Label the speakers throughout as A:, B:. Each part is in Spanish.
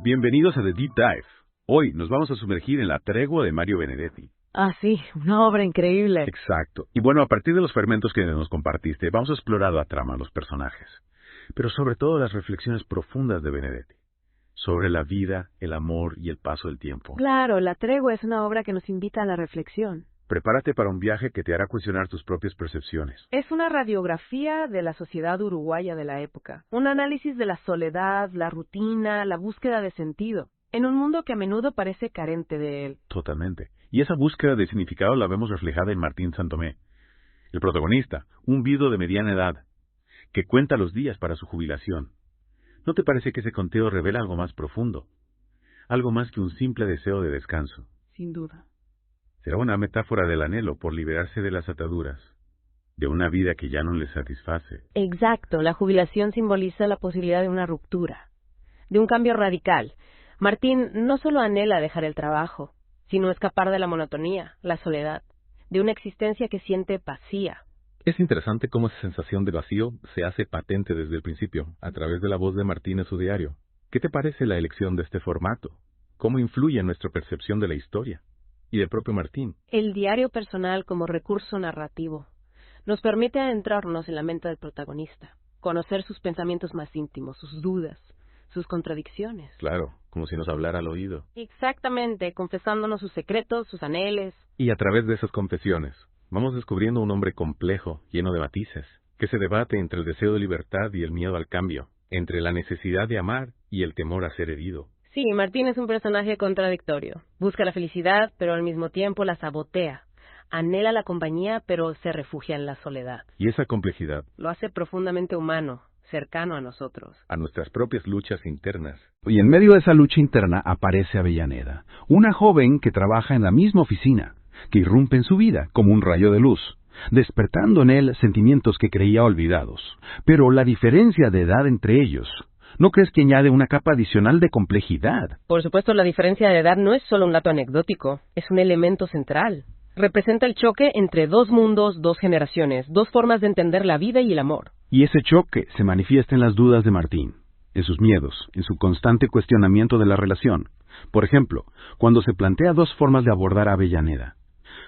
A: Bienvenidos a The Deep Dive. Hoy nos vamos a sumergir en La tregua de Mario Benedetti.
B: Ah, sí, una obra increíble.
A: Exacto. Y bueno, a partir de los fragmentos que nos compartiste, vamos a explorar la trama, los personajes, pero sobre todo las reflexiones profundas de Benedetti, sobre la vida, el amor y el paso del tiempo.
B: Claro, La tregua es una obra que nos invita a la reflexión.
A: Prepárate para un viaje que te hará cuestionar tus propias percepciones.
B: Es una radiografía de la sociedad uruguaya de la época, un análisis de la soledad, la rutina, la búsqueda de sentido, en un mundo que a menudo parece carente de él.
A: Totalmente. Y esa búsqueda de significado la vemos reflejada en Martín Santomé, el protagonista, un viudo de mediana edad, que cuenta los días para su jubilación. ¿No te parece que ese conteo revela algo más profundo? Algo más que un simple deseo de descanso.
B: Sin duda.
A: Será una metáfora del anhelo por liberarse de las ataduras, de una vida que ya no le satisface.
B: Exacto, la jubilación simboliza la posibilidad de una ruptura, de un cambio radical. Martín no solo anhela dejar el trabajo, sino escapar de la monotonía, la soledad, de una existencia que siente vacía.
C: Es interesante cómo esa sensación de vacío se hace patente desde el principio, a través de la voz de Martín en su diario. ¿Qué te parece la elección de este formato? ¿Cómo influye en nuestra percepción de la historia? Y del propio Martín.
B: El diario personal como recurso narrativo nos permite adentrarnos en la mente del protagonista, conocer sus pensamientos más íntimos, sus dudas, sus contradicciones.
C: Claro, como si nos hablara al oído.
B: Exactamente, confesándonos sus secretos, sus anheles.
C: Y a través de esas confesiones, vamos descubriendo un hombre complejo, lleno de matices, que se debate entre el deseo de libertad y el miedo al cambio, entre la necesidad de amar y el temor a ser herido.
B: Sí, Martín es un personaje contradictorio. Busca la felicidad, pero al mismo tiempo la sabotea. Anhela la compañía, pero se refugia en la soledad.
C: Y esa complejidad
B: Lo hace profundamente humano, cercano a nosotros.
C: a nuestras propias luchas internas.
D: Y en medio de esa lucha interna aparece Avellaneda, una joven que trabaja en la misma oficina, que irrumpe en su vida como un rayo de luz, despertando en él sentimientos que creía olvidados. Pero la diferencia de edad entre ellos, ¿no crees que añade una capa adicional de complejidad?
B: Por supuesto, la diferencia de edad no es solo un dato anecdótico, es un elemento central. Representa el choque entre dos mundos, dos generaciones, dos formas de entender la vida y el amor.
D: Y ese choque se manifiesta en las dudas de Martín, en sus miedos, en su constante cuestionamiento de la relación. Por ejemplo, cuando se plantea dos formas de abordar a Avellaneda,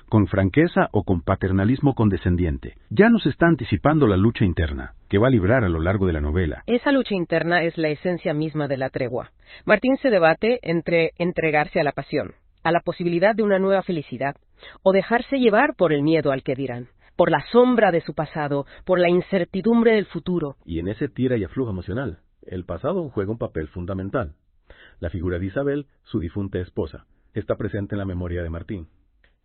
D: con franqueza o con paternalismo condescendiente, ya nos está anticipando la lucha interna, que va a librar a lo largo de la novela.
B: Esa lucha interna es la esencia misma de La tregua. Martín se debate entre entregarse a la pasión, a la posibilidad de una nueva felicidad, o dejarse llevar por el miedo al que dirán, por la sombra de su pasado, por la incertidumbre del futuro.
C: Y en ese tira y afluja emocional, el pasado juega un papel fundamental. La figura de Isabel, su difunta esposa, está presente en la memoria de Martín,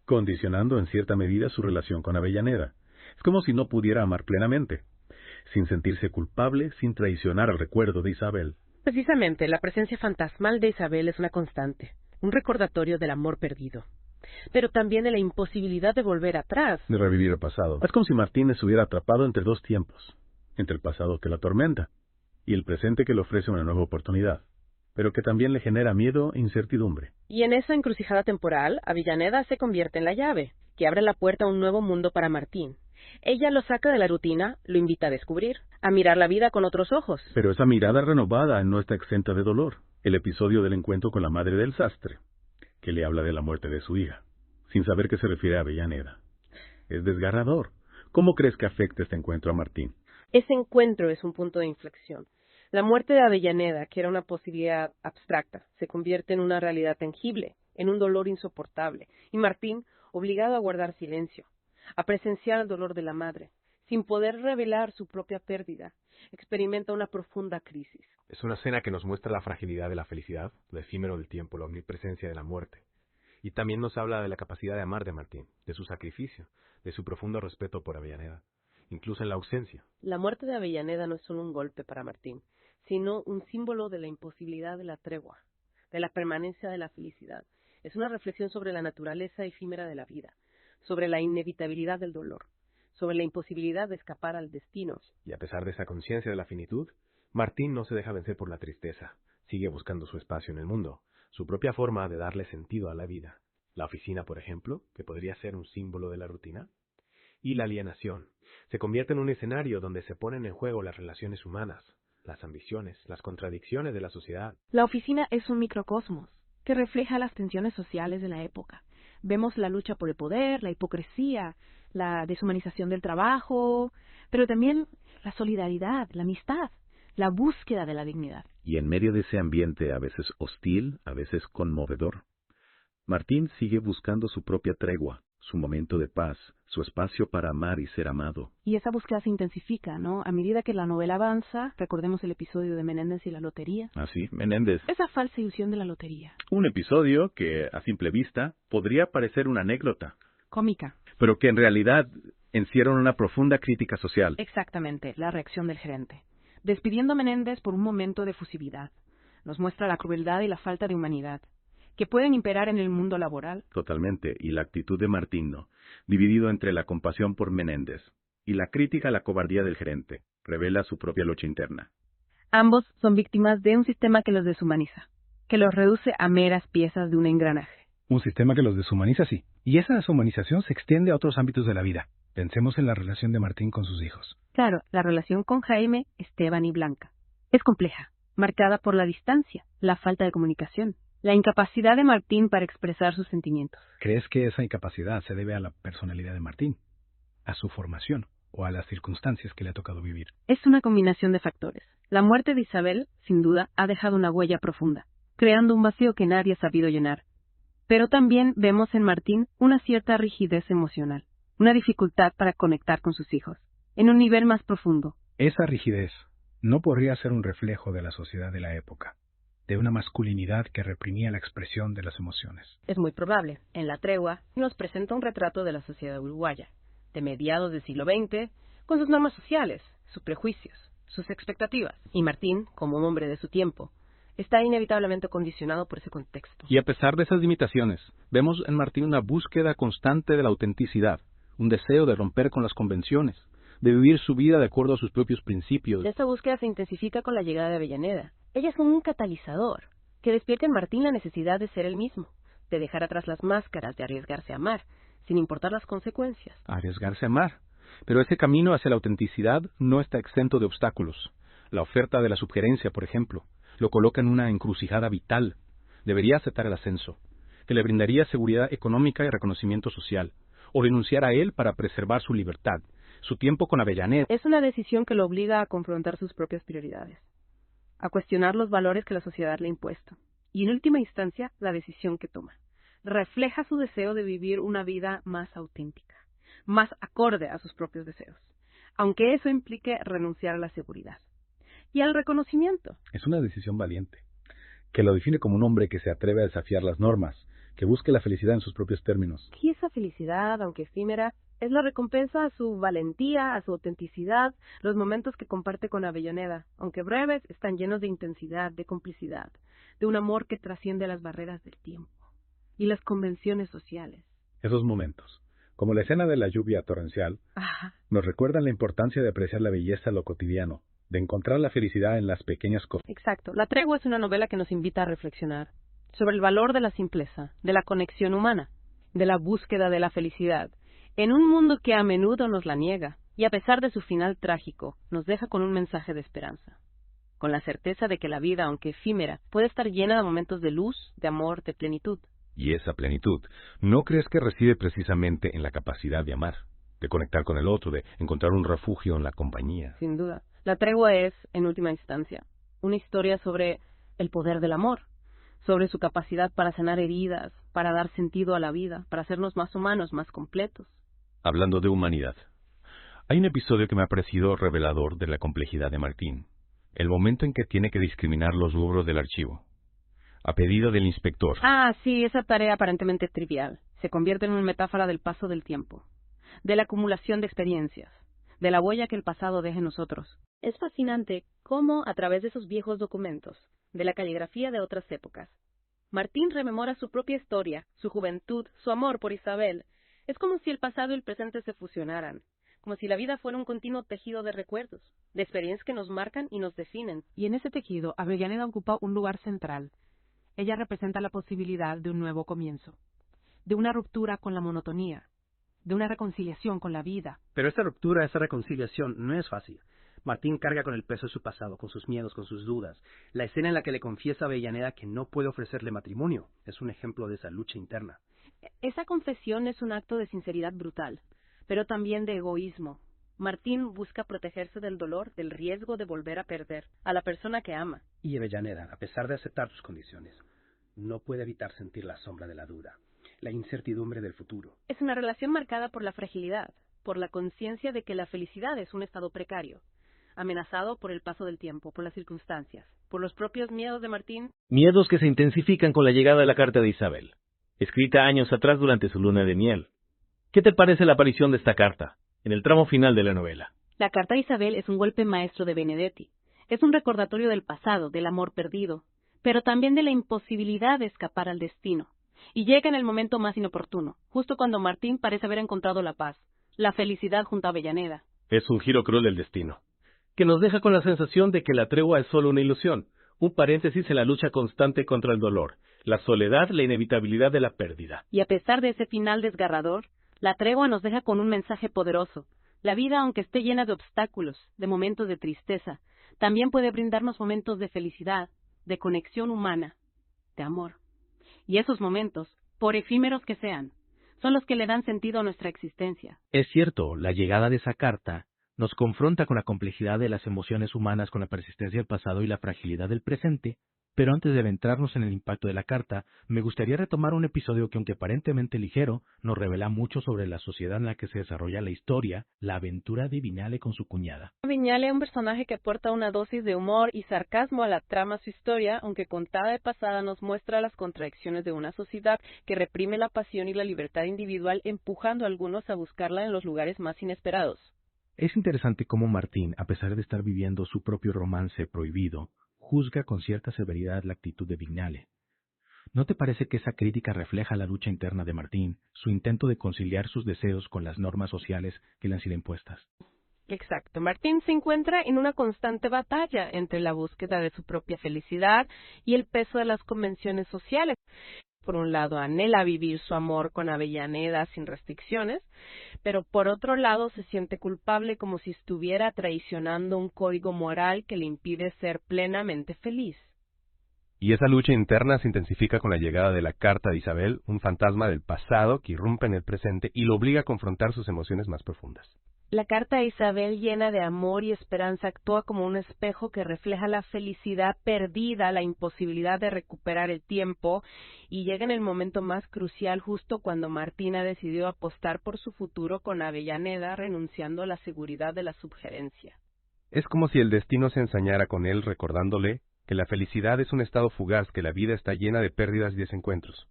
C: condicionando en cierta medida su relación con Avellaneda. Es como si no pudiera amar plenamente, sin sentirse culpable, sin traicionar al recuerdo de Isabel.
B: Precisamente, la presencia fantasmal de Isabel es una constante, un recordatorio del amor perdido, pero también de la imposibilidad de volver atrás.
C: De revivir el pasado. Es como si Martín estuviera atrapado entre dos tiempos, entre el pasado que lo atormenta y el presente que le ofrece una nueva oportunidad, pero que también le genera miedo e incertidumbre.
B: Y en esa encrucijada temporal, Avellaneda se convierte en la llave, que abre la puerta a un nuevo mundo para Martín. Ella lo saca de la rutina, lo invita a descubrir, a mirar la vida con otros ojos.
C: Pero esa mirada renovada no está exenta de dolor. El episodio del encuentro con la madre del sastre, que le habla de la muerte de su hija, sin saber que se refiere a Avellaneda. Es desgarrador. ¿Cómo crees que afecta este encuentro a Martín?
B: Ese encuentro es un punto de inflexión. La muerte de Avellaneda, que era una posibilidad abstracta, se convierte en una realidad tangible, en un dolor insoportable, y Martín, obligado a guardar silencio, a presenciar el dolor de la madre, sin poder revelar su propia pérdida, experimenta una profunda crisis.
E: Es una escena que nos muestra la fragilidad de la felicidad, lo efímero del tiempo, la omnipresencia de la muerte. Y también nos habla de la capacidad de amar de Martín, de su sacrificio, de su profundo respeto por Avellaneda, incluso en la ausencia.
B: La muerte de Avellaneda no es solo un golpe para Martín, sino un símbolo de la imposibilidad de la tregua, de la permanencia de la felicidad. Es una reflexión sobre la naturaleza efímera de la vida, sobre la inevitabilidad del dolor, sobre la imposibilidad de escapar al destino.
E: Y a pesar de esa conciencia de la finitud, Martín no se deja vencer por la tristeza, sigue buscando su espacio en el mundo, su propia forma de darle sentido a la vida. La oficina, por ejemplo, que podría ser un símbolo de la rutina. Y la alienación, se convierte en un escenario donde se ponen en juego las relaciones humanas, las ambiciones, las contradicciones de la sociedad.
F: La oficina es un microcosmos que refleja las tensiones sociales de la época. Vemos la lucha por el poder, la hipocresía, la deshumanización del trabajo, pero también la solidaridad, la amistad, la búsqueda de la dignidad.
C: Y en medio de ese ambiente a veces hostil, a veces conmovedor, Martín sigue buscando su propia tregua, su momento de paz, su espacio para amar y ser amado.
F: Y esa búsqueda se intensifica, ¿no? A medida que la novela avanza, recordemos el episodio de Menéndez y la lotería.
C: Ah, sí, Menéndez.
F: Esa falsa ilusión de la lotería.
C: Un episodio que, a simple vista, podría parecer una anécdota,
F: Cómica.
C: pero que en realidad encierra una profunda crítica social.
F: Exactamente, la reacción del gerente. Despidiendo a Menéndez por un momento de efusividad. Nos muestra la crueldad y la falta de humanidad que pueden imperar en el mundo laboral.
C: Totalmente, y la actitud de Martín, ¿no? Dividido entre la compasión por Menéndez y la crítica a la cobardía del gerente, revela su propia lucha interna.
B: Ambos son víctimas de un sistema que los deshumaniza, que los reduce a meras piezas de un engranaje.
G: Un sistema que los deshumaniza, sí. Y esa deshumanización se extiende a otros ámbitos de la vida. Pensemos en la relación de Martín con sus hijos.
B: Claro, la relación con Jaime, Esteban y Blanca es compleja, marcada por la distancia, la falta de comunicación, la incapacidad de Martín para expresar sus sentimientos.
G: ¿Crees que esa incapacidad se debe a la personalidad de Martín, a su formación o a las circunstancias que le ha tocado vivir?
B: Es una combinación de factores. La muerte de Isabel, sin duda, ha dejado una huella profunda, creando un vacío que nadie ha sabido llenar. Pero también vemos en Martín una cierta rigidez emocional, una dificultad para conectar con sus hijos, en un nivel más profundo.
G: Esa rigidez no podría ser un reflejo de la sociedad de la época, de una masculinidad que reprimía la expresión de las emociones.
B: Es muy probable. En La Tregua nos presenta un retrato de la sociedad uruguaya, de mediados del siglo XX, con sus normas sociales, sus prejuicios, sus expectativas. Y Martín, como un hombre de su tiempo, está inevitablemente condicionado por ese contexto.
E: Y a pesar de esas limitaciones, vemos en Martín una búsqueda constante de la autenticidad, un deseo de romper con las convenciones, de vivir su vida de acuerdo a sus propios principios.
B: Esta búsqueda se intensifica con la llegada de Avellaneda. Ella es un catalizador que despierta en Martín la necesidad de ser él mismo, de dejar atrás las máscaras, de arriesgarse a amar, sin importar las consecuencias.
E: Arriesgarse a amar. Pero ese camino hacia la autenticidad no está exento de obstáculos. La oferta de la subgerencia, por ejemplo, lo coloca en una encrucijada vital. Debería aceptar el ascenso, que le brindaría seguridad económica y reconocimiento social, o renunciar a él para preservar su libertad, su tiempo con Avellaneda.
B: Es una decisión que lo obliga a confrontar sus propias prioridades, a cuestionar los valores que la sociedad le ha impuesto, y en última instancia, la decisión que toma refleja su deseo de vivir una vida más auténtica, más acorde a sus propios deseos, aunque eso implique renunciar a la seguridad y al reconocimiento.
C: Es una decisión valiente, que lo define como un hombre que se atreve a desafiar las normas, que busque la felicidad en sus propios términos.
B: Y esa felicidad, aunque efímera, es la recompensa a su valentía, a su autenticidad. Los momentos que comparte con Avellaneda, aunque breves, están llenos de intensidad, de complicidad, de un amor que trasciende las barreras del tiempo y las convenciones sociales.
C: Esos momentos, como la escena de la lluvia torrencial, nos recuerdan la importancia de apreciar la belleza de lo cotidiano, de encontrar la felicidad en las pequeñas cosas.
B: Exacto. La Tregua es una novela que nos invita a reflexionar sobre el valor de la simpleza, de la conexión humana, de la búsqueda de la felicidad, en un mundo que a menudo nos la niega, y a pesar de su final trágico, nos deja con un mensaje de esperanza, con la certeza de que la vida, aunque efímera, puede estar llena de momentos de luz, de amor, de plenitud.
H: Y esa plenitud, ¿no crees que reside precisamente en la capacidad de amar, de conectar con el otro, de encontrar un refugio en la compañía?
B: Sin duda. La Tregua es, en última instancia, una historia sobre el poder del amor, sobre su capacidad para sanar heridas, para dar sentido a la vida, para hacernos más humanos, más completos.
H: Hablando de humanidad, hay un episodio que me ha parecido revelador de la complejidad de Martín. El momento en que tiene que discriminar los logros del archivo, a pedido del inspector.
B: Ah, sí, esa tarea aparentemente trivial se convierte en una metáfora del paso del tiempo, de la acumulación de experiencias, de la huella que el pasado deja en nosotros. Es fascinante cómo, a través de esos viejos documentos, de la caligrafía de otras épocas, Martín rememora su propia historia, su juventud, su amor por Isabel. Es como si el pasado y el presente se fusionaran, como si la vida fuera un continuo tejido de recuerdos, de experiencias que nos marcan y nos definen.
F: Y en ese tejido, Avellaneda ocupa un lugar central. Ella representa la posibilidad de un nuevo comienzo, de una ruptura con la monotonía, de una reconciliación con la vida.
I: Pero esta ruptura, esta reconciliación no es fácil. Martín carga con el peso de su pasado, con sus miedos, con sus dudas. La escena en la que le confiesa a Avellaneda que no puede ofrecerle matrimonio es un ejemplo de esa lucha interna.
F: Esa confesión es un acto de sinceridad brutal, pero también de egoísmo. Martín busca protegerse del dolor, del riesgo de volver a perder a la persona que ama.
I: Y Avellaneda, a pesar de aceptar sus condiciones, no puede evitar sentir la sombra de la duda, la incertidumbre del futuro.
F: Es una relación marcada por la fragilidad, por la conciencia de que la felicidad es un estado precario, amenazado por el paso del tiempo, por las circunstancias, por los propios miedos de Martín.
J: Miedos que se intensifican con la llegada de la carta de Isabel, escrita años atrás durante su luna de miel. ¿Qué te parece la aparición de esta carta en el tramo final de la novela?
F: La carta de Isabel es un golpe maestro de Benedetti. Es un recordatorio del pasado, del amor perdido, pero también de la imposibilidad de escapar al destino. Y llega en el momento más inoportuno, justo cuando Martín parece haber encontrado la paz, la felicidad junto a Avellaneda.
E: Es un giro cruel del destino, que nos deja con la sensación de que la tregua es solo una ilusión, un paréntesis en la lucha constante contra el dolor, la soledad, la inevitabilidad de la pérdida.
F: Y a pesar de ese final desgarrador, la tregua nos deja con un mensaje poderoso. La vida, aunque esté llena de obstáculos, de momentos de tristeza, también puede brindarnos momentos de felicidad, de conexión humana, de amor. Y esos momentos, por efímeros que sean, son los que le dan sentido a nuestra existencia.
J: Es cierto, la llegada de esa carta nos confronta con la complejidad de las emociones humanas, con la persistencia del pasado y la fragilidad del presente, pero antes de adentrarnos en el impacto de la carta, me gustaría retomar un episodio que, aunque aparentemente ligero, nos revela mucho sobre la sociedad en la que se desarrolla la historia, la aventura de Viñale con su cuñada.
B: Viñale es un personaje que aporta una dosis de humor y sarcasmo a la trama. Su historia, aunque contada de pasada, nos muestra las contradicciones de una sociedad que reprime la pasión y la libertad individual, empujando a algunos a buscarla en los lugares más inesperados.
C: Es interesante cómo Martín, a pesar de estar viviendo su propio romance prohibido, juzga con cierta severidad la actitud de Vignale. ¿No te parece que esa crítica refleja la lucha interna de Martín, su intento de conciliar sus deseos con las normas sociales que le han sido impuestas?
B: Exacto. Martín se encuentra en una constante batalla entre la búsqueda de su propia felicidad y el peso de las convenciones sociales. Por un lado, anhela vivir su amor con Avellaneda sin restricciones, pero por otro lado se siente culpable, como si estuviera traicionando un código moral que le impide ser plenamente feliz.
E: Y esa lucha interna se intensifica con la llegada de la carta de Isabel, un fantasma del pasado que irrumpe en el presente y lo obliga a confrontar sus emociones más profundas.
B: La carta de Isabel, llena de amor y esperanza, actúa como un espejo que refleja la felicidad perdida, la imposibilidad de recuperar el tiempo, y llega en el momento más crucial, justo cuando Martín ha decidido apostar por su futuro con Avellaneda, renunciando a la seguridad de la subgerencia.
E: Es como si el destino se ensañara con él, recordándole que la felicidad es un estado fugaz, que la vida está llena de pérdidas y desencuentros.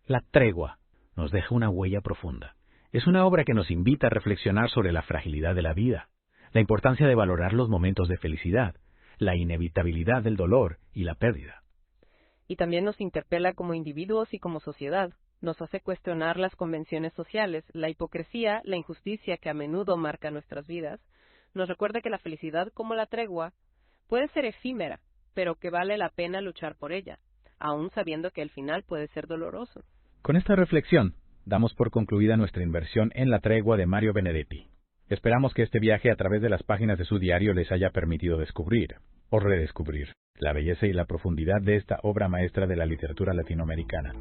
K: La tregua nos deja una huella profunda. Es una obra que nos invita a reflexionar sobre la fragilidad de la vida, la importancia de valorar los momentos de felicidad, la inevitabilidad del dolor y la pérdida.
B: Y también nos interpela como individuos y como sociedad. Nos hace cuestionar las convenciones sociales, la hipocresía, la injusticia que a menudo marca nuestras vidas. Nos recuerda que la felicidad, como la tregua, puede ser efímera, pero que vale la pena luchar por ella, aun sabiendo que el final puede ser doloroso.
K: Con esta reflexión, damos por concluida nuestra inversión en La tregua de Mario Benedetti. Esperamos que este viaje a través de las páginas de su diario les haya permitido descubrir, o redescubrir, la belleza y la profundidad de esta obra maestra de la literatura latinoamericana.